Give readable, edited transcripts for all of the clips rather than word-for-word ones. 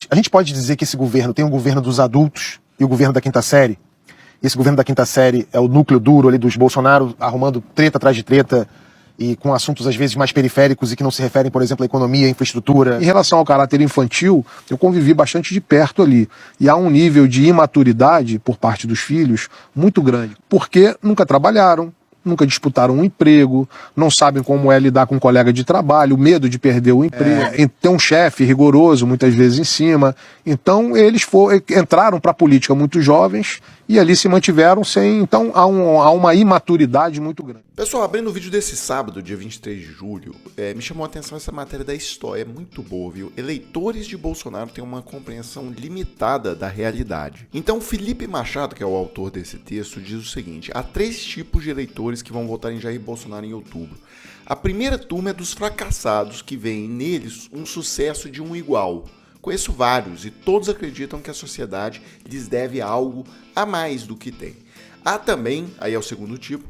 A gente pode dizer que esse governo tem um governo dos adultos e o governo da quinta série? Esse governo da quinta série é o núcleo duro ali dos Bolsonaro, arrumando treta atrás de treta e com assuntos às vezes mais periféricos e que não se referem, por exemplo, à economia, à infraestrutura. Em relação ao caráter infantil, eu convivi bastante de perto ali. E há um nível de imaturidade por parte dos filhos muito grande, porque nunca trabalharam, nunca disputaram um emprego, não sabem como é lidar com um colega de trabalho, o medo de perder o emprego, tem um chefe rigoroso muitas vezes em cima. Então eles entraram para a política muito jovens e ali se mantiveram sem... Então há uma imaturidade muito grande. Pessoal, abrindo o vídeo desse sábado, dia 23 de julho, me chamou a atenção essa matéria da história, é muito boa, viu? Eleitores de Bolsonaro têm uma compreensão limitada da realidade. Então, Felipe Machado, que é o autor desse texto, diz o seguinte: há 3 tipos de eleitores que vão votar em Jair Bolsonaro em outubro. A primeira turma é dos fracassados, que veem neles um sucesso de um igual. Conheço vários e todos acreditam que a sociedade lhes deve algo a mais do que tem. Há também, aí é o segundo tipo,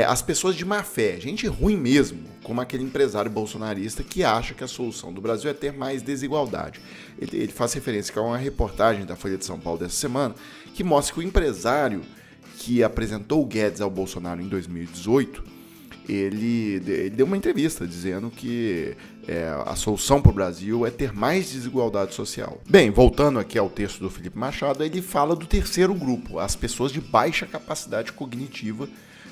as pessoas de má fé, gente ruim mesmo, como aquele empresário bolsonarista que acha que a solução do Brasil é ter mais desigualdade. Ele faz referência a uma reportagem da Folha de São Paulo dessa semana que mostra que o empresário que apresentou o Guedes ao Bolsonaro em 2018, ele deu uma entrevista dizendo que a solução para o Brasil é ter mais desigualdade social. Bem, voltando aqui ao texto do Felipe Machado, ele fala do terceiro grupo, as pessoas de baixa capacidade cognitiva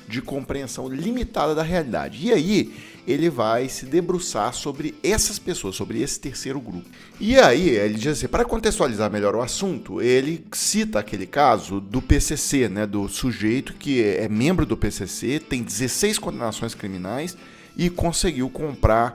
de compreensão limitada da realidade. E aí ele vai se debruçar sobre essas pessoas, sobre esse terceiro grupo. E aí ele diz assim, para contextualizar melhor o assunto, ele cita aquele caso do PCC, né, do sujeito que é membro do PCC, tem 16 condenações criminais e conseguiu comprar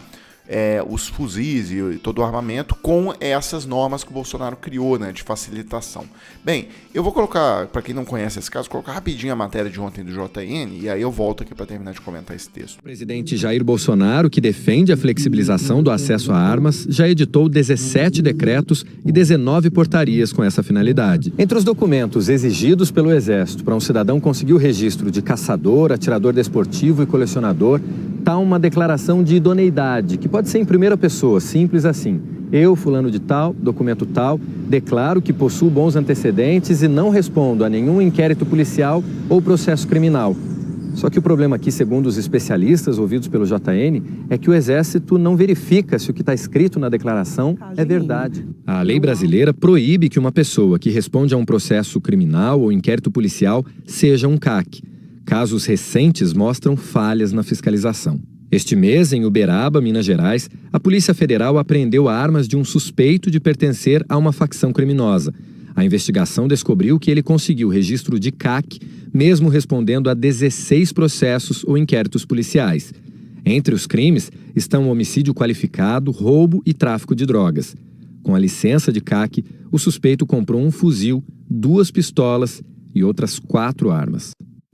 os fuzis e todo o armamento com essas normas que o Bolsonaro criou, né, de facilitação. Bem, eu vou colocar, para quem não conhece esse caso, colocar rapidinho a matéria de ontem do JN e aí eu volto aqui para terminar de comentar esse texto. O presidente Jair Bolsonaro, que defende a flexibilização do acesso a armas, já editou 17 decretos e 19 portarias com essa finalidade. Entre os documentos exigidos pelo Exército para um cidadão conseguir o registro de caçador, atirador desportivo e colecionador, está uma declaração de idoneidade, que pode ser em primeira pessoa, simples assim. Eu, fulano de tal, documento tal, declaro que possuo bons antecedentes e não respondo a nenhum inquérito policial ou processo criminal. Só que o problema aqui, segundo os especialistas ouvidos pelo JN, é que o Exército não verifica se o que está escrito na declaração é verdade. A lei brasileira proíbe que uma pessoa que responde a um processo criminal ou inquérito policial seja um CAC. Casos recentes mostram falhas na fiscalização. Este mês, em Uberaba, Minas Gerais, a Polícia Federal apreendeu armas de um suspeito de pertencer a uma facção criminosa. A investigação descobriu que ele conseguiu registro de CAC, mesmo respondendo a 16 processos ou inquéritos policiais. Entre os crimes estão homicídio qualificado, roubo e tráfico de drogas. Com a licença de CAC, o suspeito comprou um fuzil, 2 pistolas e outras 4 armas.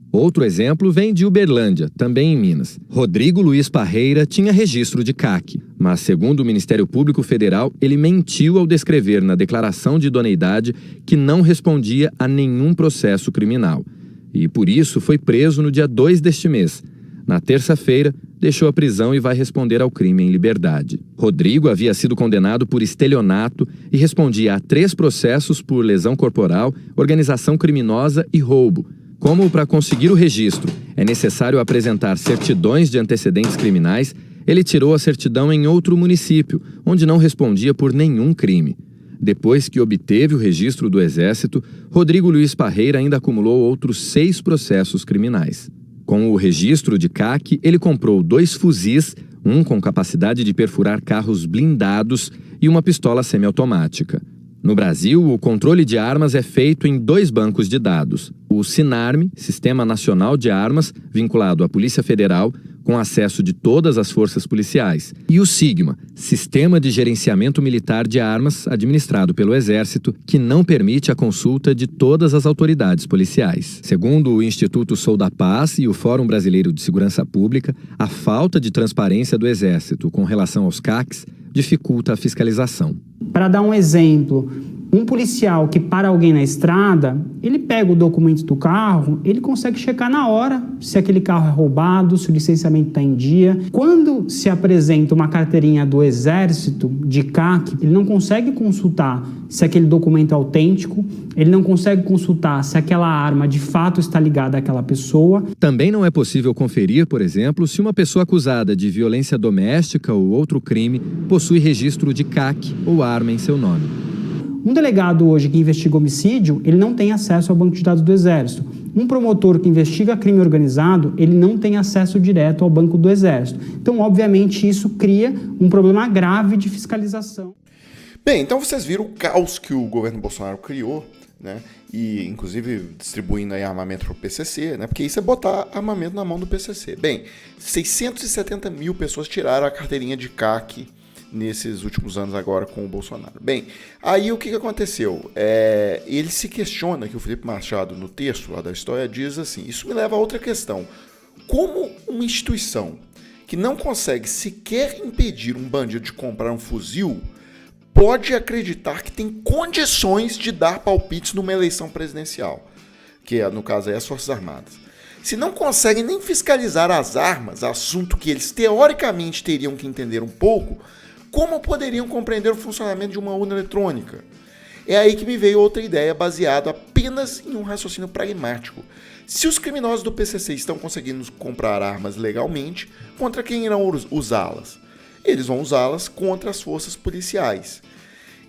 Outro exemplo vem de Uberlândia, também em Minas. Rodrigo Luiz Parreira tinha registro de CAC, mas, segundo o Ministério Público Federal, ele mentiu ao descrever na declaração de idoneidade que não respondia a nenhum processo criminal. E, por isso, foi preso no dia 2 deste mês. Na terça-feira, deixou a prisão e vai responder ao crime em liberdade. Rodrigo havia sido condenado por estelionato e respondia a 3 processos por lesão corporal, organização criminosa e roubo. Como para conseguir o registro é necessário apresentar certidões de antecedentes criminais, ele tirou a certidão em outro município, onde não respondia por nenhum crime. Depois que obteve o registro do Exército, Rodrigo Luiz Parreira ainda acumulou outros 6 processos criminais. Com o registro de CAC, ele comprou 2 fuzis, um com capacidade de perfurar carros blindados e uma pistola semiautomática. No Brasil, o controle de armas é feito em 2 bancos de dados. O SINARME, Sistema Nacional de Armas, vinculado à Polícia Federal, com acesso de todas as forças policiais. E o SIGMA, Sistema de Gerenciamento Militar de Armas, administrado pelo Exército, que não permite a consulta de todas as autoridades policiais. Segundo o Instituto Sou da Paz e o Fórum Brasileiro de Segurança Pública, a falta de transparência do Exército com relação aos CACs dificulta a fiscalização. Para dar um exemplo, Um policial que para alguém na estrada, ele pega o documento do carro, ele consegue checar na hora se aquele carro é roubado, se o licenciamento está em dia. Quando se apresenta uma carteirinha do Exército, de CAC, ele não consegue consultar se aquele documento é autêntico, ele não consegue consultar se aquela arma de fato está ligada àquela pessoa. Também não é possível conferir, por exemplo, se uma pessoa acusada de violência doméstica ou outro crime possui registro de CAC ou arma em seu nome. Um delegado hoje que investiga homicídio, ele não tem acesso ao banco de dados do Exército. Um promotor que investiga crime organizado, ele não tem acesso direto ao banco do Exército. Então, obviamente, isso cria um problema grave de fiscalização. Bem, então vocês viram o caos que o governo Bolsonaro criou, né? E inclusive distribuindo aí armamento para o PCC, né? Porque isso é botar armamento na mão do PCC. Bem, 670 mil pessoas tiraram a carteirinha de CAC nesses últimos anos agora com o Bolsonaro. Bem, aí o que aconteceu? Ele se questiona, que o Felipe Machado, no texto lá da história, diz assim, isso me leva a outra questão. Como uma instituição que não consegue sequer impedir um bandido de comprar um fuzil pode acreditar que tem condições de dar palpites numa eleição presidencial, que no caso é as Forças Armadas. Se não conseguem nem fiscalizar as armas, assunto que eles teoricamente teriam que entender um pouco, como poderiam compreender o funcionamento de uma urna eletrônica? É aí que me veio outra ideia baseada apenas em um raciocínio pragmático. Se os criminosos do PCC estão conseguindo comprar armas legalmente, contra quem irão usá-las? Eles vão usá-las contra as forças policiais.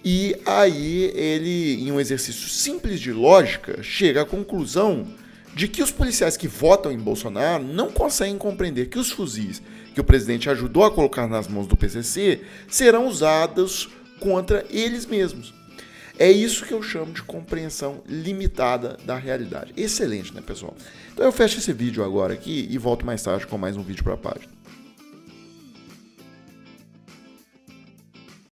E aí ele, em um exercício simples de lógica, chega à conclusão de que os policiais que votam em Bolsonaro não conseguem compreender que os fuzis que o presidente ajudou a colocar nas mãos do PCC serão usados contra eles mesmos. É isso que eu chamo de compreensão limitada da realidade. Excelente, né, pessoal? Então eu fecho esse vídeo agora aqui e volto mais tarde com mais um vídeo para a página.